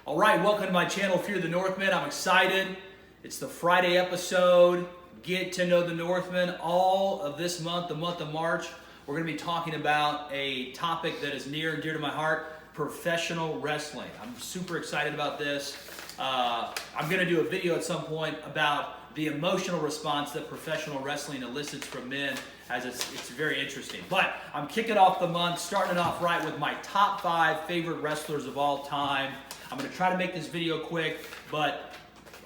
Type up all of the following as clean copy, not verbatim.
All right, welcome to my channel, Fear the Northman. I'm excited. It's the Friday episode. Get to know the Northman. All of this month, the month of March, we're going to be talking about a topic that is near and dear to my heart, professional wrestling. I'm super excited about this. I'm going to do a video at some point about the emotional response that professional wrestling elicits from men, as it's very interesting. But I'm kicking off the month, starting it off right with my top 5 favorite wrestlers of all time. I'm going to try to make this video quick, but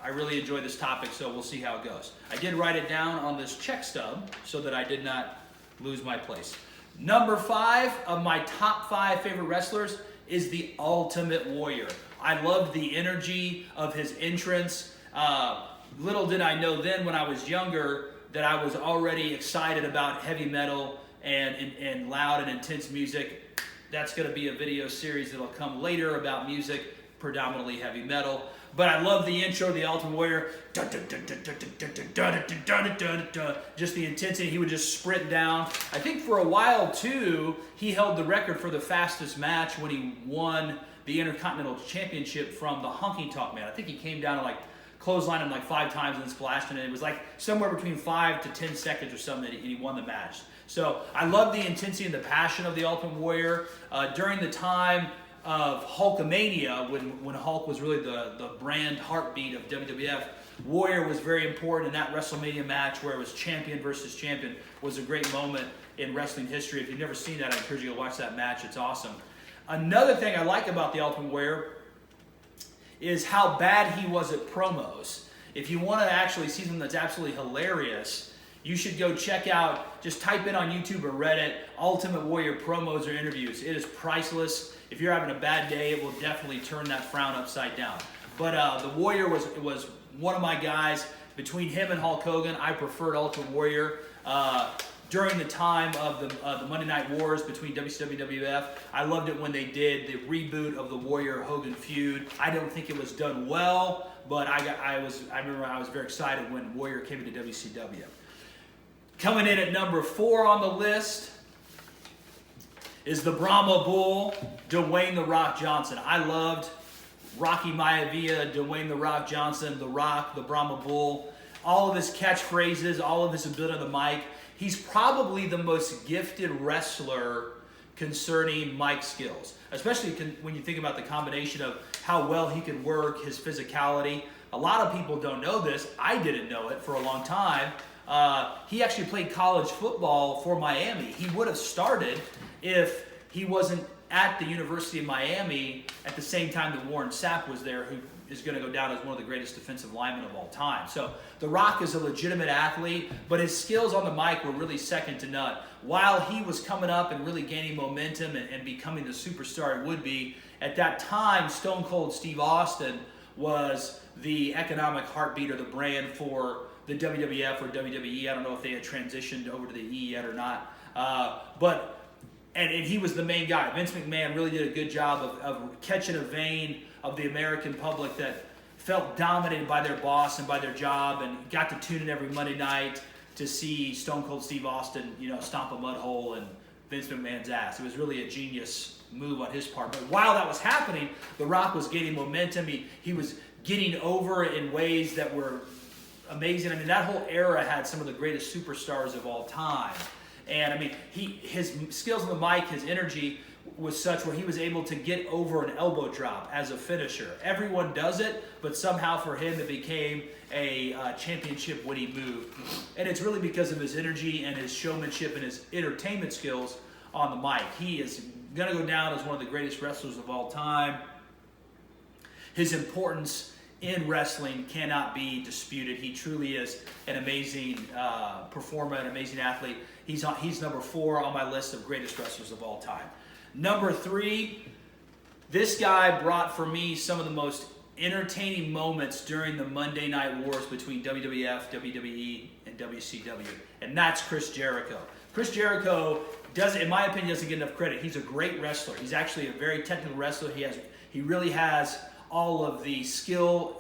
I really enjoy this topic, so we'll see how it goes. I did write it down on this check stub so that I did not lose my place. Number 5 of my top 5 favorite wrestlers is the Ultimate Warrior. I loved the energy of his entrance. Little did I know then when I was younger that I was already excited about heavy metal and loud and intense music. That's going to be a video series that'll come later about music, predominantly heavy metal. But I love the intro, the Ultimate Warrior. Just the intensity. He would just sprint down. I think for a while, too, he held the record for the fastest match when he won the Intercontinental Championship from the Honky Tonk Man. I think he came down to like clothesline him like 5 times and then splashed him, and it was like somewhere between 5 to 10 seconds or something, and he won the match. So I love the intensity and the passion of the Ultimate Warrior. During the time of Hulkamania, when Hulk was really the brand heartbeat of WWF, Warrior was very important in that WrestleMania match where it was champion versus champion. Was a great moment in wrestling history. If you've never seen that, I encourage you to watch that match. It's awesome. Another thing I like about the Ultimate Warrior is how bad he was at promos. If you want to actually see something that's absolutely hilarious, you should go check out, just type in on YouTube or Reddit, Ultimate Warrior promos or interviews. It is priceless. If you're having a bad day, it will definitely turn that frown upside down. But the Warrior was one of my guys. Between him and Hulk Hogan, I preferred Ultimate Warrior. During the time of the Monday Night Wars between WCW and WWF, I loved it when they did the reboot of the Warrior-Hogan feud. I don't think it was done well, but I remember I was very excited when Warrior came into WCW. Coming in at number 4 on the list is the Brahma Bull, Dwayne "The Rock" Johnson. I loved Rocky Maivia, Dwayne "The Rock" Johnson, The Rock, the Brahma Bull, all of his catchphrases, all of his ability on the mic. He's probably the most gifted wrestler concerning mic skills, especially when you think about the combination of how well he can work, his physicality. A lot of people don't know this. I didn't know it for a long time. He actually played college football for Miami. He would have started if he wasn't at the University of Miami at the same time that Warren Sapp was there, who is going to go down as one of the greatest defensive linemen of all time. So The Rock is a legitimate athlete, but his skills on the mic were really second to none. While he was coming up and really gaining momentum and becoming the superstar he would be, at that time, Stone Cold Steve Austin was the economic heartbeat or the brand for the WWF or WWE. I don't know if they had transitioned over to the E yet or not. And he was the main guy. Vince McMahon really did a good job of catching a vein of the American public that felt dominated by their boss and by their job, and got to tune in every Monday night to see Stone Cold Steve Austin, stomp a mud hole in Vince McMahon's ass. It was really a genius move on his part. But while that was happening, The Rock was gaining momentum. He was getting over in ways that were amazing. I mean, that whole era had some of the greatest superstars of all time. And I mean, his skills on the mic, his energy was such where he was able to get over an elbow drop as a finisher. Everyone does it, but somehow for him it became a championship winning move. And it's really because of his energy and his showmanship and his entertainment skills on the mic. He is going to go down as one of the greatest wrestlers of all time. His importance in wrestling cannot be disputed. He truly is an amazing performer, an amazing athlete. He's number 4 on my list of greatest wrestlers of all time. Number 3, this guy brought for me some of the most entertaining moments during the Monday Night Wars between WWF, WWE, and WCW, and that's Chris Jericho. Chris Jericho in my opinion, doesn't get enough credit. He's a great wrestler. He's actually a very technical wrestler. He really has all of the skill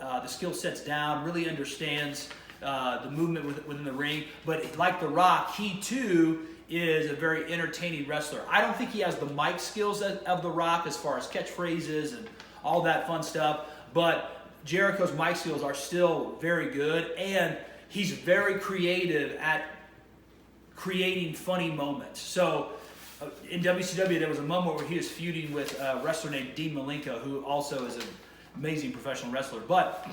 sets down, really understands the movement within the ring. But like The Rock, he too is a very entertaining wrestler. I don't think he has the mic skills of The Rock as far as catchphrases and all that fun stuff. But Jericho's mic skills are still very good, and he's very creative at creating funny moments. So in WCW, there was a moment where he was feuding with a wrestler named Dean Malenko, who also is an amazing professional wrestler. But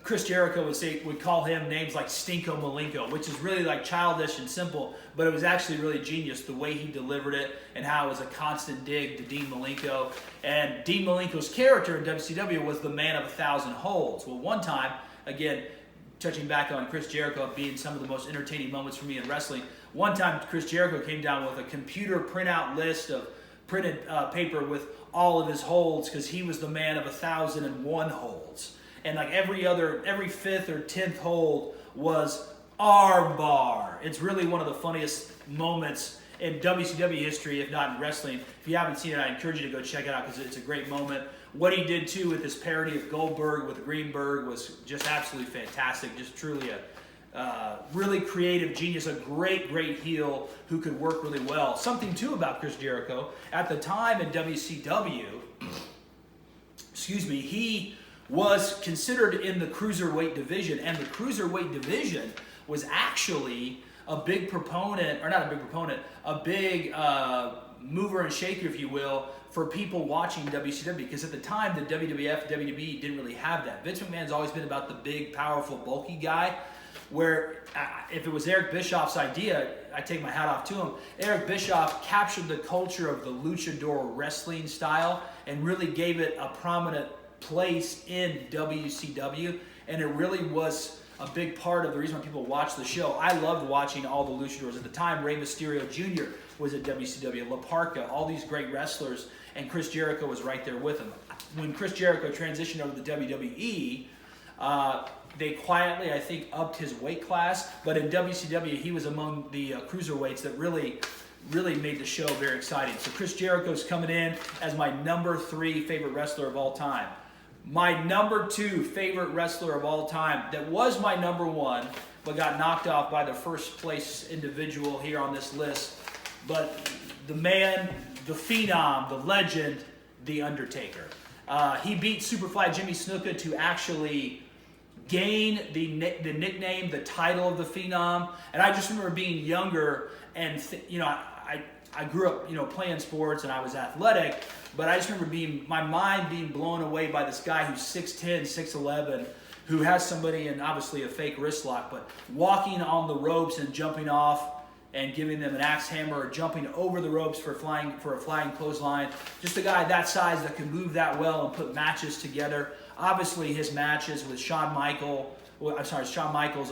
Chris Jericho would call him names like Stinko Malenko, which is really like childish and simple, but it was actually really genius the way he delivered it and how it was a constant dig to Dean Malenko. And Dean Malenko's character in WCW was the man of 1,000 holds. Well, one time, again, touching back on Chris Jericho being some of the most entertaining moments for me in wrestling, one time Chris Jericho came down with a computer printout list of printed paper with all of his holds because he was the man of 1,001 holds. And like every fifth or 10th hold was arm bar. It's really one of the funniest moments in WCW history, if not in wrestling. If you haven't seen it, I encourage you to go check it out because it's a great moment. What he did too with this parody of Goldberg with Greenberg was just absolutely fantastic. Just truly a really creative genius, a great heel who could work really well. Something too about Chris Jericho, at the time in WCW, he was considered in the cruiserweight division, and the cruiserweight division was actually a big proponent, or not a big proponent, a big mover and shaker, if you will, for people watching WCW, because at the time the WWF, WWE didn't really have that. Vince McMahon's always been about the big, powerful, bulky guy, where if it was Eric Bischoff's idea, I take my hat off to him. Eric Bischoff captured the culture of the luchador wrestling style and really gave it a prominent place in WCW, and it really was a big part of the reason why people watched the show. I loved watching all the luchadors. At the time, Rey Mysterio Jr. was at WCW, La Parka, all these great wrestlers, and Chris Jericho was right there with him. When Chris Jericho transitioned over to the WWE, they quietly, I think, upped his weight class, but in WCW, he was among the cruiserweights that really made the show very exciting. So Chris Jericho's coming in as my number 3 favorite wrestler of all time. My number 2 favorite wrestler of all time, that was my number 1, but got knocked off by the first place individual here on this list. But the man, the phenom, the legend, The Undertaker. He beat Superfly Jimmy Snuka to actually gain the nickname, the title of the Phenom. And I just remember being younger and, I grew up, playing sports and I was athletic, but I just remember my mind being blown away by this guy who's 6'10", 6'11", who has somebody in obviously a fake wrist lock, but walking on the ropes and jumping off and giving them an axe hammer or jumping over the ropes for a flying clothesline. Just a guy that size that can move that well and put matches together. Obviously his matches with Shawn Michaels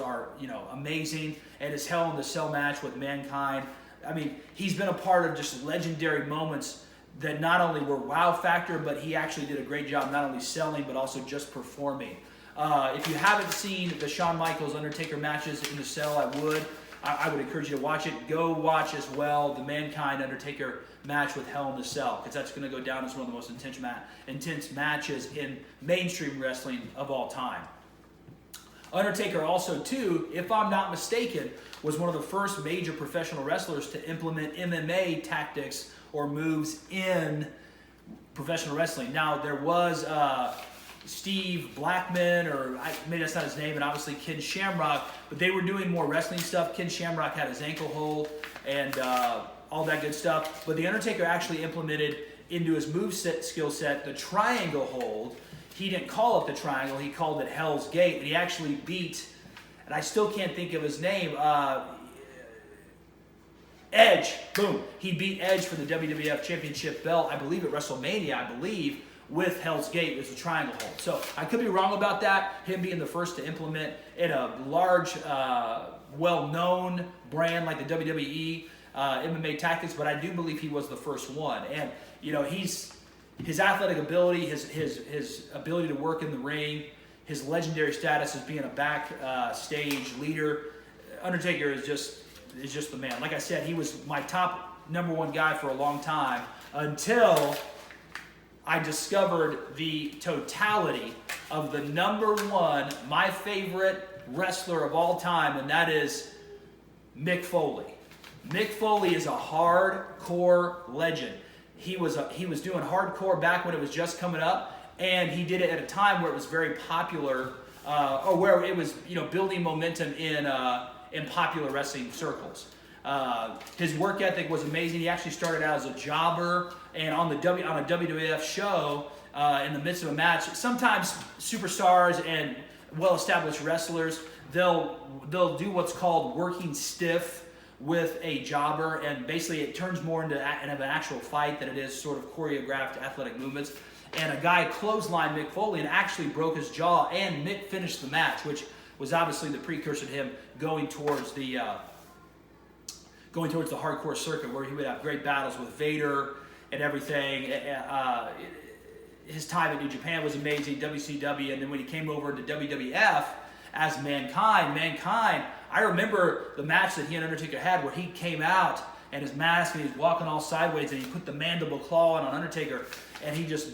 are, amazing, and his Hell in the Cell match with Mankind. I mean, he's been a part of just legendary moments that not only were wow factor, but he actually did a great job not only selling, but also just performing. If you haven't seen the Shawn Michaels Undertaker matches in the Cell, I would encourage you to watch it. Go watch as well the Mankind Undertaker match with Hell in the Cell, because that's going to go down as one of the most intense matches in mainstream wrestling of all time. Undertaker also, too, if I'm not mistaken, was one of the first major professional wrestlers to implement MMA tactics or moves in professional wrestling. Now, there was Steve Blackman, or maybe that's not his name, and obviously Ken Shamrock, but they were doing more wrestling stuff. Ken Shamrock had his ankle hold and all that good stuff, but The Undertaker actually implemented into his skill set the triangle hold. He didn't call it the triangle, he called it Hell's Gate, and he actually beat, and I still can't think of his name, Edge. Boom. He beat Edge for the WWF Championship belt, I believe at WrestleMania, with Hell's Gate as a triangle hold. So I could be wrong about that, him being the first to implement in a large, well-known brand like the WWE MMA tactics, but I do believe he was the first one. And, his athletic ability, his ability to work in the ring, his legendary status as being a backstage leader, Undertaker is just the man. Like I said, he was my top number 1 guy for a long time until I discovered the totality of the number 1, my favorite wrestler of all time, and that is Mick Foley. Mick Foley is a hardcore legend. he was doing hardcore back when it was just coming up, and he did it at a time where it was very popular, or where it was building momentum in popular wrestling circles. His work ethic was amazing. He actually started out as a jobber, and on a WWF show, in the midst of a match, sometimes superstars and well-established wrestlers, they'll do what's called working stiff with a jobber, and basically it turns more into an actual fight than it is sort of choreographed athletic movements. And a guy clotheslined Mick Foley and actually broke his jaw, and Mick finished the match, which was obviously the precursor to him going towards the hardcore circuit, where he would have great battles with Vader and everything. His time at New Japan was amazing, WCW, and then when he came over to WWF as Mankind, I remember the match that he and Undertaker had where he came out and his mask and he was walking all sideways and he put the mandible claw on Undertaker and he just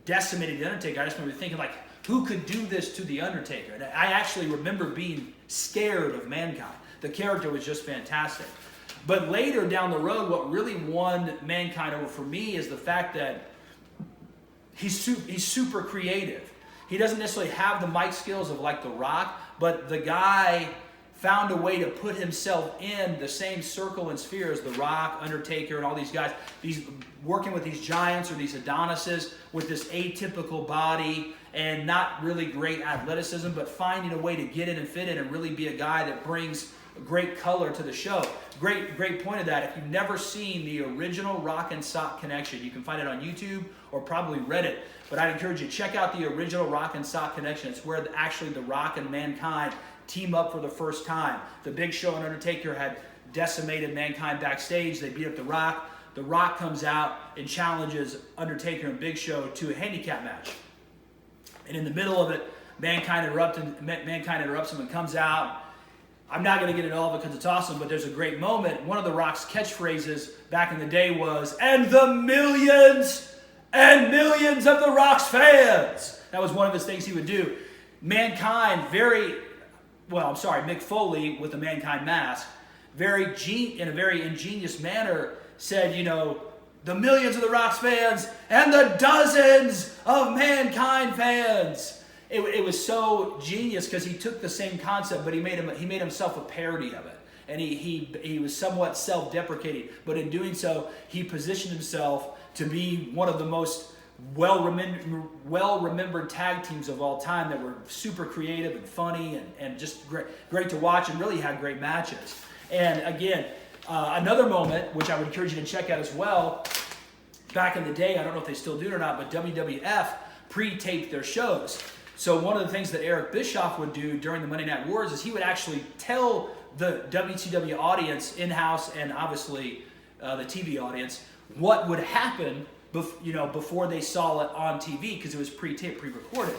decimated the Undertaker. I just remember thinking, like, who could do this to the Undertaker? And I actually remember being scared of Mankind. The character was just fantastic. But later down the road, what really won Mankind over for me is the fact that he's super creative. He doesn't necessarily have the mic skills of like The Rock, but the guy found a way to put himself in the same circle and sphere as The Rock, Undertaker, and all these guys. These working with these giants or these Adonises with this atypical body and not really great athleticism, but finding a way to get in and fit in and really be a guy that brings great color to the show. Great point of that. If you've never seen the original Rock and Sock Connection, you can find it on YouTube or probably Reddit. But I'd encourage you to check out the original Rock and Sock Connection. It's where actually The Rock and Mankind team up for the first time. The Big Show and Undertaker had decimated Mankind backstage. They beat up The Rock. The Rock comes out and challenges Undertaker and Big Show to a handicap match. And in the middle of it, Mankind interrupts him and comes out. I'm not going to get into all of it because it's awesome, but there's a great moment. One of The Rock's catchphrases back in the day was, "And the millions and millions of The Rock's fans." That was one of his things he would do. Mankind, Mick Foley with the Mankind mask, in a very ingenious manner said, the millions of The Rock's fans and the dozens of Mankind fans. It was so genius because he took the same concept, but he made himself a parody of it, and he was somewhat self-deprecating. But in doing so, he positioned himself to be one of the most well-remembered tag teams of all time that were super creative and funny and just great to watch and really had great matches. And again, another moment which I would encourage you to check out as well. Back in the day, I don't know if they still do it or not, but WWF pre-taped their shows. So one of the things that Eric Bischoff would do during the Monday Night Wars is he would actually tell the WCW audience, in-house and obviously the TV audience, what would happen before they saw it on TV because it was pre-taped, pre-recorded.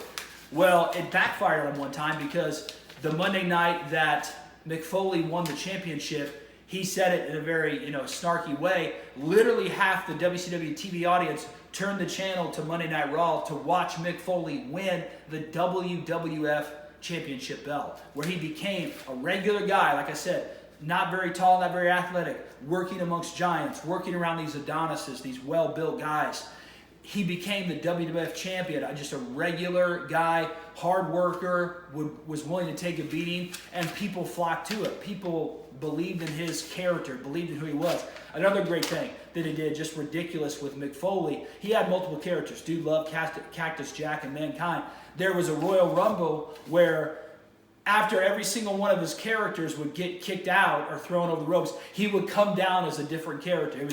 Well, it backfired on him one time because the Monday night that Mick Foley won the championship, he said it in a very snarky way. Literally half the WCW TV audience turned the channel to Monday Night Raw to watch Mick Foley win the WWF Championship belt, where he became a regular guy, like I said, not very tall, not very athletic, working amongst giants, working around these Adonises, these well-built guys. He became the WWF champion, just a regular guy, hard worker, was willing to take a beating, and people flocked to it. People believed in his character, believed in who he was. Another great thing that he did, just ridiculous with Mick Foley, he had multiple characters. Dude Love, Cactus Jack, and Mankind. There was a Royal Rumble where after every single one of his characters would get kicked out or thrown over the ropes, he would come down as a different character. It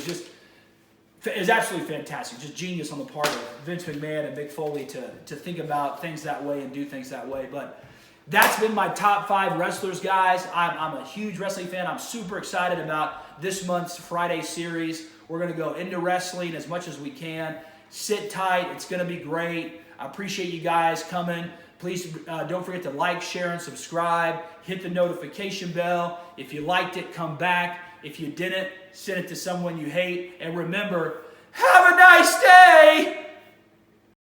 was absolutely fantastic. Just genius on the part of Vince McMahon and Mick Foley to think about things that way and do things that way. But that's been my top 5 wrestlers, guys. I'm a huge wrestling fan. I'm super excited about this month's Friday series. We're going to go into wrestling as much as we can. Sit tight. It's going to be great. I appreciate you guys coming. Please don't forget to like, share, and subscribe. Hit the notification bell. If you liked it, come back. If you didn't, send it to someone you hate. And remember, have a nice day!